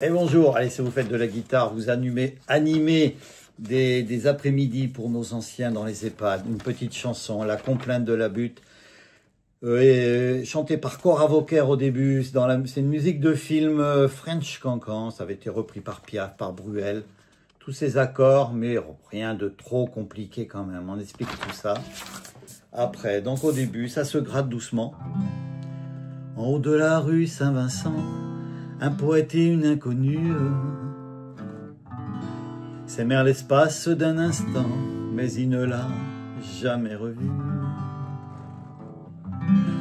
Et bonjour, allez, si vous faites de la guitare, vous animez des après-midi pour nos anciens dans les EHPAD, une petite chanson, La complainte de la butte, chantée par Cora Vauquer au début, c'est une musique de film French Cancan, ça avait été repris par Piaf, par Bruel, tous ces accords, mais rien de trop compliqué quand même, on explique tout ça. Après, donc au début, ça se gratte doucement. En haut de la rue Saint-Vincent, un poète et une inconnue s'aimèrent l'espace d'un instant, mais il ne l'a jamais revue.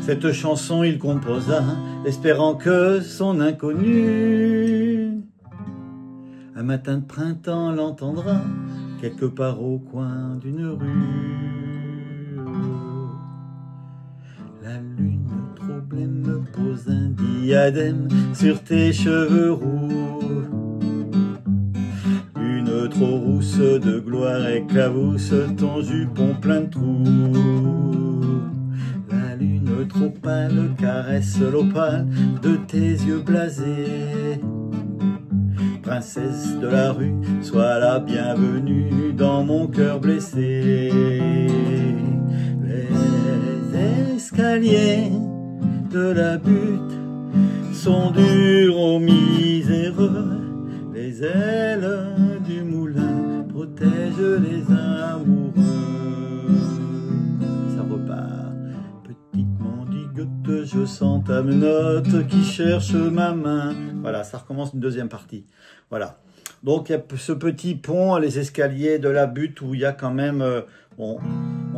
Cette chanson il composa, espérant que son inconnue un matin de printemps l'entendra, quelque part au coin d'une rue. La lune troublée me pose un diadème sur tes cheveux roux. Une trop rousse de gloire éclabousse ton jupon plein de trous. La lune trop pâle caresse l'opale de tes yeux blasés. Princesse de la rue, sois la bienvenue dans mon cœur blessé. Les escaliers de la butte sont durs aux miséreux. Les ailes du moulin protègent les amoureux. Ça repart. Petite mendigueute, je sens ta menotte qui cherche ma main. Voilà, ça recommence une deuxième partie. Voilà. Donc il y a ce petit pont, les escaliers de la butte où il y a quand même... on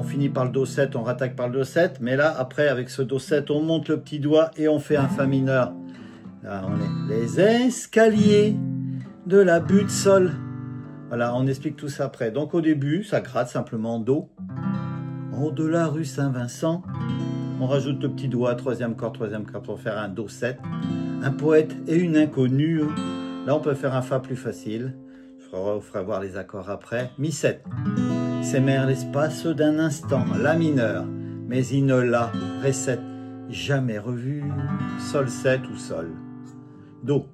finit par le Do7, on rattaque par le Do7, mais là, après, avec ce Do7, on monte le petit doigt et on fait un Fa mineur. Là, on est les escaliers de la butte Sol. Voilà, on explique tout ça après. Donc au début, ça gratte simplement Do. En haut de la rue Saint-Vincent, on rajoute le petit doigt, troisième corde pour faire un Do7. Un poète et une inconnue. Là, on peut faire un Fa plus facile. Je vous ferai voir les accords après. Mi7. S'aimèrent l'espace d'un instant, La mineur, mais il ne l'a, Ré7, jamais revue, Sol7 ou Sol. Do.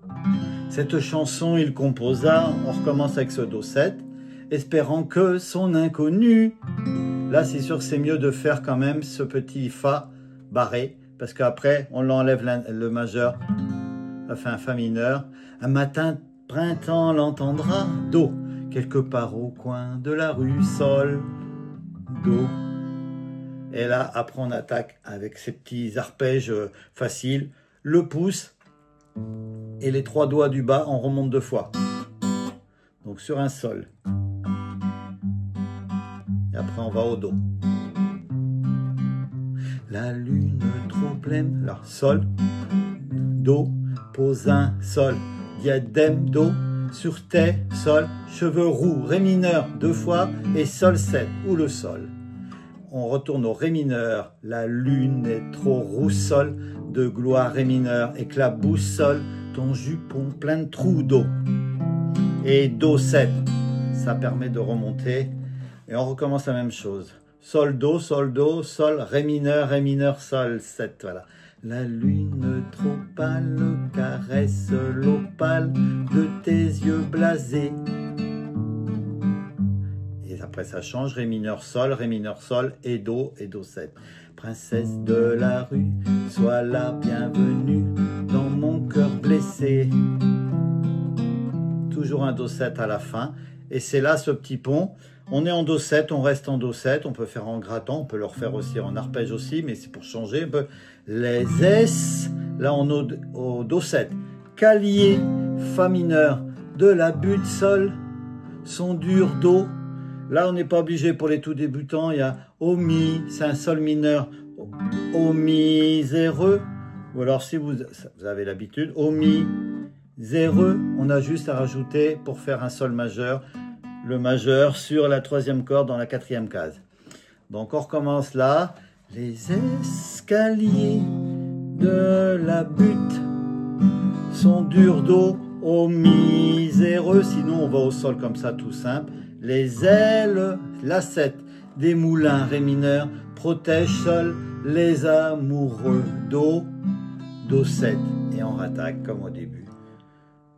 Cette chanson il composa, on recommence avec ce Do7, espérant que son inconnu, là c'est sûr que c'est mieux de faire quand même ce petit Fa barré, parce qu'après on l'enlève le majeur, ça fait un Fa mineur, un matin printemps l'entendra, Do. Quelque part au coin de la rue, Sol, Do. Et là, après, on attaque avec ces petits arpèges faciles. Le pouce et les trois doigts du bas, on remonte deux fois. Donc sur un Sol. Et après, on va au Do. La lune trop pleine, là, Sol, Do, pose un Sol, diadème, Do. Sur tes, Sol, cheveux roux, Ré mineur deux fois et Sol 7 ou le Sol. On retourne au Ré mineur, la lune est trop rousse, Sol, de gloire Ré mineur, éclabousse Sol, ton jupon plein de trous d'eau. Et Do 7, ça permet de remonter et on recommence la même chose. Sol, Do, Ré mineur, Sol 7, voilà. La lune trop pâle caresse l'opale de tes yeux blasés. Et après ça change, Ré mineur, Sol et Do 7. Princesse de la rue, sois la bienvenue dans mon cœur blessé. Toujours un Do 7 à la fin. Et c'est là ce petit pont. On est en Do 7, on reste en Do 7, on peut faire en grattant, on peut le refaire aussi en arpège aussi, mais c'est pour changer un peu. Les S, là on est au Do 7. Calier, Fa mineur, de la butte Sol, son dur Do. Là on n'est pas obligé pour les tout débutants, il y a O Mi, c'est un Sol mineur, O Mi zéreux, ou alors si vous avez l'habitude, O Mi zéreux, on a juste à rajouter pour faire un Sol majeur, le majeur sur la troisième corde dans la quatrième case. Donc on recommence là. Les escaliers de la butte sont durs Do, au miséreux, sinon on va au Sol comme ça tout simple. Les ailes, la 7 des moulins Ré mineur, protègent Sol les amoureux, Do, Do 7 et on rattaque comme au début.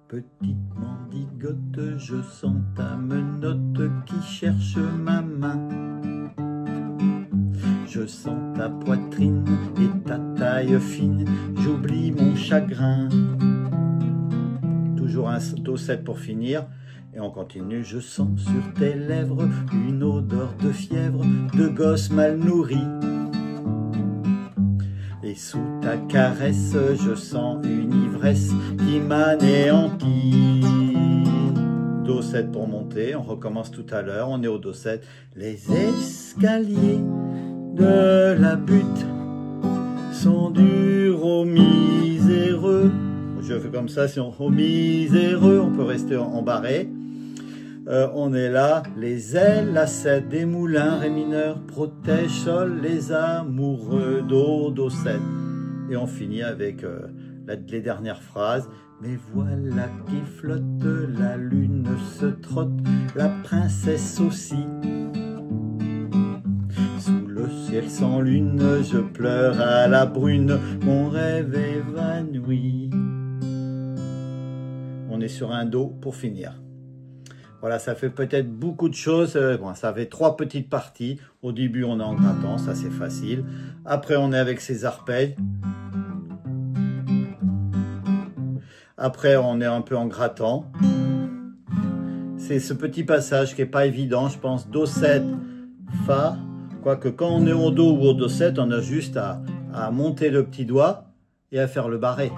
Petite mendigote, je sens ta menotte qui cherche ma main. Je sens ta poitrine et ta taille fine, j'oublie mon chagrin. Toujours un Do7 pour finir. Et on continue. Je sens sur tes lèvres une odeur de fièvre, de gosse mal nourri. Et sous ta caresse, je sens une ivresse qui m'anéantit. Do7 pour monter, on recommence tout à l'heure, on est au Do7. Les escaliers de la butte sont durs aux miséreux. Je fais comme ça, si on aux miséreux, on peut rester embarré. On est là, les ailes à 7 des moulins, ré mineur, protège sol, les amoureux, do 7. Et on finit avec les dernières phrases. Mais voilà qui flotte, la lune se trotte, la princesse aussi. Sous le ciel sans lune, je pleure à la brune, mon rêve évanoui. On est sur un Do pour finir. Voilà, ça fait peut-être beaucoup de choses. Bon, ça fait 3 petites parties. Au début, on est en grattant, ça c'est facile. Après, on est avec ses arpèges. Après, on est un peu en grattant. C'est ce petit passage qui n'est pas évident, je pense. Do 7, Fa. Quoique quand on est au Do ou au Do 7, on a juste à monter le petit doigt et à faire le barré.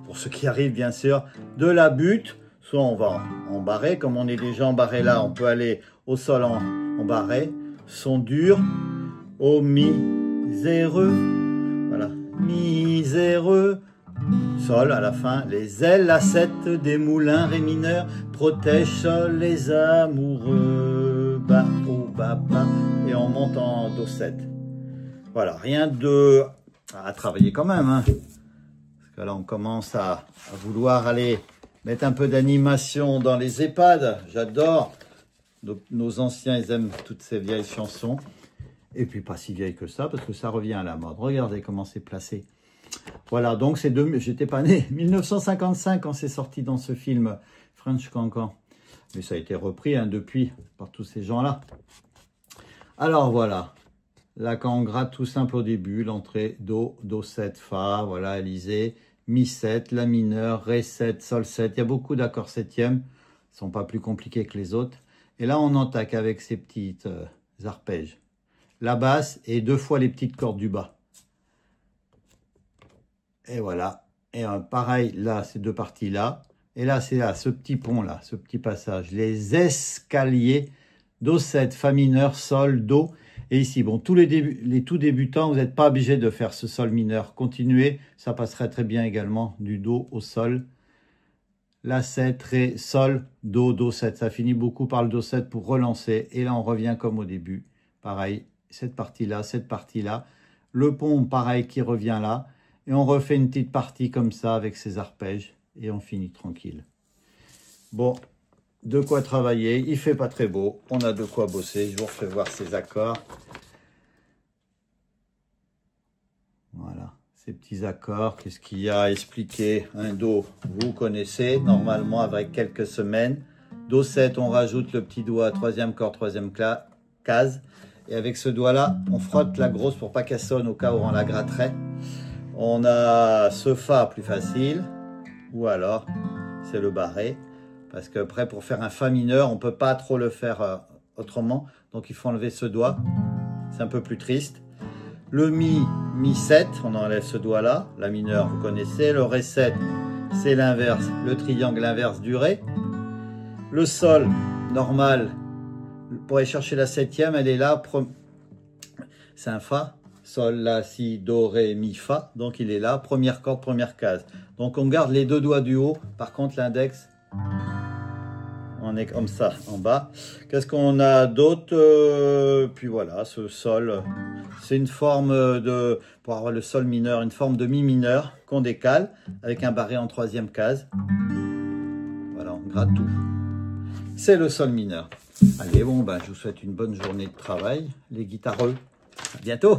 Pour ceux qui arrivent, bien sûr, de la butte. Soit on va en barré, comme on est déjà en barré là, on peut aller au sol en barré. Son dur, au miséreux, voilà, miséreux. Sol à la fin, les ailes à 7 des moulins, ré mineur, protège sol les amoureux, bas, haut, bas, bas, et on monte en Do 7. Voilà, rien de à travailler quand même, hein. Parce que là on commence à vouloir aller mettre un peu d'animation dans les EHPAD, j'adore. Nos anciens, ils aiment toutes ces vieilles chansons. Et puis pas si vieilles que ça, parce que ça revient à la mode. Regardez comment c'est placé. Voilà, donc c'est j'étais pas né. 1955 quand c'est sorti dans ce film French Cancan. Mais ça a été repris depuis par tous ces gens-là. Alors voilà. Là, quand on gratte tout simple au début, l'entrée Do, Do 7, Fa, voilà, Élysée. Mi 7, La mineur, Ré 7, Sol 7. Il y a beaucoup d'accords septièmes. Ils ne sont pas plus compliqués que les autres. Et là, on attaque avec ces petites arpèges. La basse et 2 fois les petites cordes du bas. Et voilà. Et pareil, là, ces 2 parties-là. Et là, c'est là, ce petit pont-là, ce petit passage. Les escaliers, Do 7, Fa mineur, Sol, Do. Et ici, bon, les tout débutants, vous n'êtes pas obligé de faire ce sol mineur. Continuez, ça passerait très bien également du Do au sol. La 7, Ré, Sol, Do, Do 7. Ça finit beaucoup par le Do 7 pour relancer. Et là, on revient comme au début. Pareil, cette partie-là, cette partie-là. Le pont, pareil, qui revient là. Et on refait une petite partie comme ça avec ses arpèges. Et on finit tranquille. Bon. De quoi travailler, il fait pas très beau, on a de quoi bosser, je vous refais voir ces accords. Voilà, ces petits accords, qu'est-ce qu'il y a à expliquer? Un Do, vous connaissez, normalement avec quelques semaines. Do 7, on rajoute le petit doigt, 3e corde, 3e case. Et avec ce doigt-là, on frotte la grosse pour pas qu'elle sonne au cas où on la gratterait. On a ce Fa plus facile, ou alors c'est le barré. Parce qu'après, pour faire un Fa mineur, on ne peut pas trop le faire autrement. Donc, il faut enlever ce doigt. C'est un peu plus triste. Le Mi 7, on enlève ce doigt-là. La mineur, vous connaissez. Le Ré 7, c'est l'inverse, le triangle inverse du Ré. Le Sol, normal, pour aller chercher la 7e, elle est là. C'est un Fa. Sol, La, Si, Do, Ré, Mi, Fa. Donc, il est là. Première corde, première case. Donc, on garde les 2 doigts du haut. Par contre, l'index... On est comme ça en bas. Qu'est-ce qu'on a d'autre? Puis voilà, ce sol, c'est une forme de, pour avoir le sol mineur, une forme de mi mineur qu'on décale avec un barré en 3e case. Voilà, on gratte tout. C'est le sol mineur. Allez, bon, ben, je vous souhaite une bonne journée de travail, les guitareux. À bientôt!